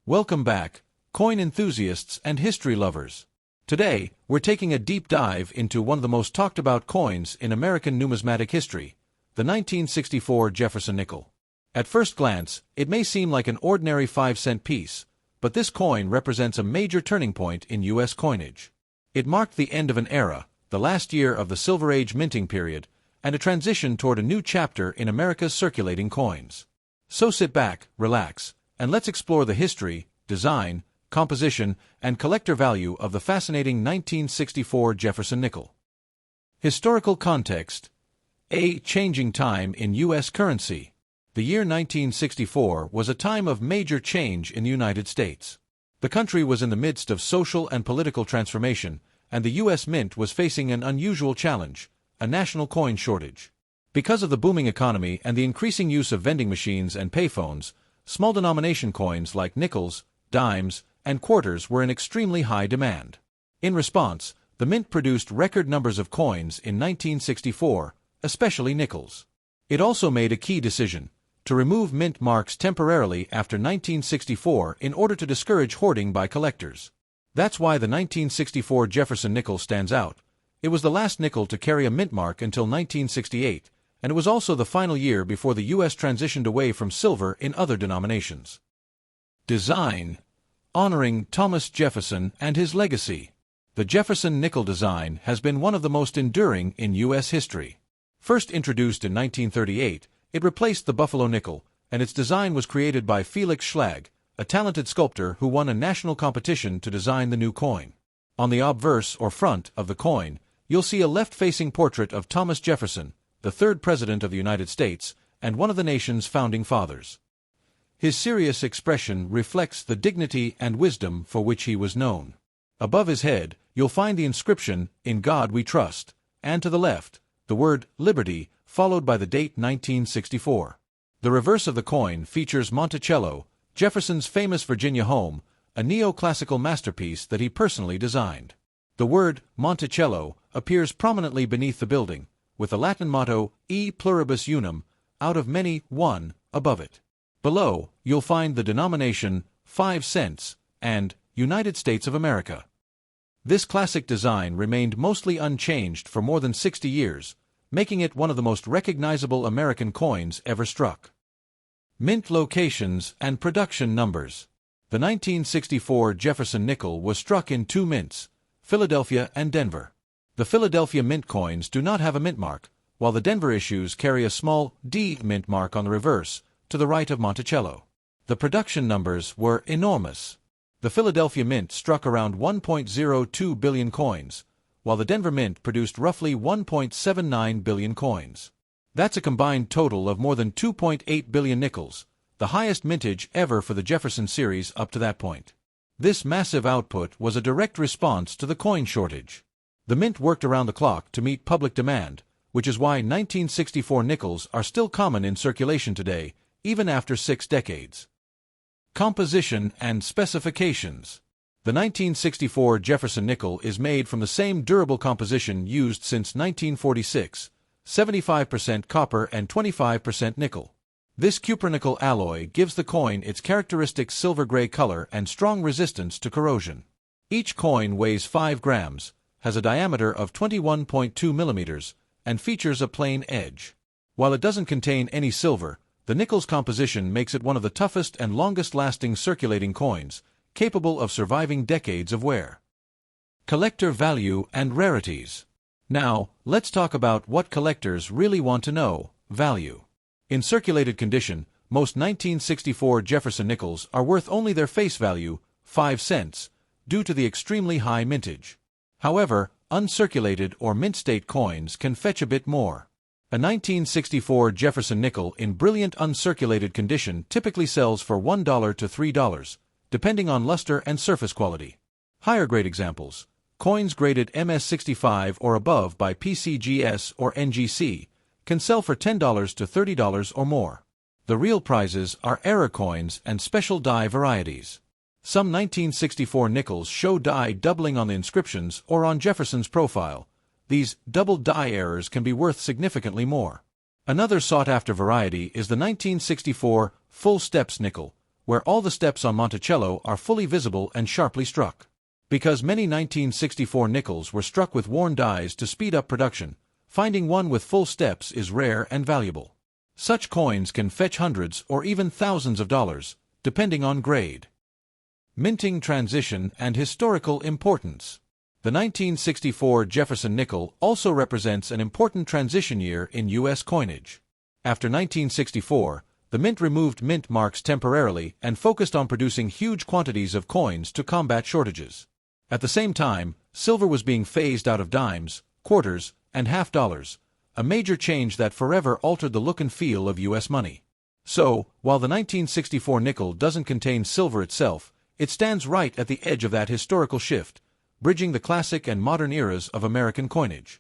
Welcome back, coin enthusiasts and history lovers. Today, we're taking a deep dive into one of the most talked about coins in American numismatic history, the 1964 Jefferson nickel. At first glance, it may seem like an ordinary 5-cent piece, but this coin represents a major turning point in U.S. coinage. It marked the end of an era, the last year of the Silver Age minting period, and a transition toward a new chapter in America's circulating coins. So sit back, relax, and let's explore the history, design, composition, and collector value of the fascinating 1964 Jefferson nickel. Historical context: a changing time in U.S. currency. The year 1964 was a time of major change in the United States. The country was in the midst of social and political transformation, and the U.S. Mint was facing an unusual challenge: a national coin shortage. Because of the booming economy and the increasing use of vending machines and payphones, small denomination coins like nickels, dimes, and quarters were in extremely high demand. In response, the Mint produced record numbers of coins in 1964, especially nickels. It also made a key decision: to remove mint marks temporarily after 1964 in order to discourage hoarding by collectors. That's why the 1964 Jefferson nickel stands out. It was the last nickel to carry a mint mark until 1968, and it was also the final year before the U.S. transitioned away from silver in other denominations. Design: honoring Thomas Jefferson and his legacy. The Jefferson nickel design has been one of the most enduring in U.S. history. First introduced in 1938, it replaced the Buffalo nickel, and its design was created by Felix Schlag, a talented sculptor who won a national competition to design the new coin. On the obverse or front of the coin, you'll see a left-facing portrait of Thomas Jefferson, the third President of the United States, and one of the nation's founding fathers. His serious expression reflects the dignity and wisdom for which he was known. Above his head, you'll find the inscription, "In God We Trust," and to the left, the word "Liberty," followed by the date 1964. The reverse of the coin features Monticello, Jefferson's famous Virginia home, a neoclassical masterpiece that he personally designed. The word Monticello appears prominently beneath the building, with the Latin motto E pluribus unum, out of many, one, above it. Below, you'll find the denomination 5 cents and United States of America. This classic design remained mostly unchanged for more than 60 years, making it one of the most recognizable American coins ever struck. Mint locations and production numbers. The 1964 Jefferson nickel was struck in two mints, Philadelphia and Denver. The Philadelphia mint coins do not have a mint mark, while the Denver issues carry a small D mint mark on the reverse, to the right of Monticello. The production numbers were enormous. The Philadelphia Mint struck around 1.02 billion coins, while the Denver Mint produced roughly 1.79 billion coins. That's a combined total of more than 2.8 billion nickels, the highest mintage ever for the Jefferson series up to that point. This massive output was a direct response to the coin shortage. The Mint worked around the clock to meet public demand, which is why 1964 nickels are still common in circulation today, even after 6 decades. Composition and specifications. The 1964 Jefferson nickel is made from the same durable composition used since 1946, 75% copper and 25% nickel. This cupronickel alloy gives the coin its characteristic silver-gray color and strong resistance to corrosion. Each coin weighs 5 grams, has a diameter of 21.2 millimeters, and features a plain edge. While it doesn't contain any silver, the nickel's composition makes it one of the toughest and longest-lasting circulating coins, capable of surviving decades of wear. Collector value and rarities. Now, let's talk about what collectors really want to know: value. In circulated condition, most 1964 Jefferson nickels are worth only their face value, 5 cents, due to the extremely high mintage. However, uncirculated or mint-state coins can fetch a bit more. A 1964 Jefferson nickel in brilliant uncirculated condition typically sells for $1 to $3, depending on luster and surface quality. Higher-grade examples: coins graded MS65 or above by PCGS or NGC, can sell for $10 to $30 or more. The real prizes are error coins and special die varieties. Some 1964 nickels show die doubling on the inscriptions or on Jefferson's profile. These double die errors can be worth significantly more. Another sought-after variety is the 1964 Full Steps nickel, where all the steps on Monticello are fully visible and sharply struck. Because many 1964 nickels were struck with worn dies to speed up production, finding one with full steps is rare and valuable. Such coins can fetch hundreds or even thousands of dollars, depending on grade. Minting transition and historical importance. The 1964 Jefferson nickel also represents an important transition year in U.S. coinage. After 1964, the mint removed mint marks temporarily and focused on producing huge quantities of coins to combat shortages. At the same time, silver was being phased out of dimes, quarters, and half dollars, a major change that forever altered the look and feel of U.S. money. So, while the 1964 nickel doesn't contain silver itself, it stands right at the edge of that historical shift, bridging the classic and modern eras of American coinage.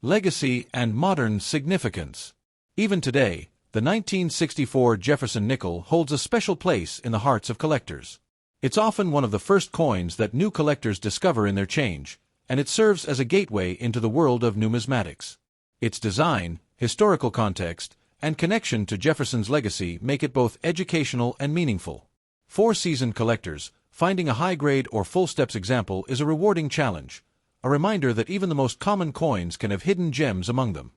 Legacy and modern significance. Even today, the 1964 Jefferson nickel holds a special place in the hearts of collectors. It's often one of the first coins that new collectors discover in their change, and it serves as a gateway into the world of numismatics. Its design, historical context, and connection to Jefferson's legacy make it both educational and meaningful. For seasoned collectors, finding a high-grade or full-steps example is a rewarding challenge, a reminder that even the most common coins can have hidden gems among them.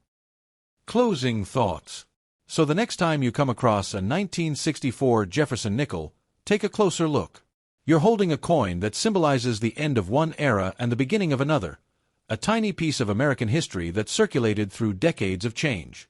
Closing thoughts. So the next time you come across a 1964 Jefferson nickel, take a closer look. You're holding a coin that symbolizes the end of one era and the beginning of another, a tiny piece of American history that circulated through decades of change.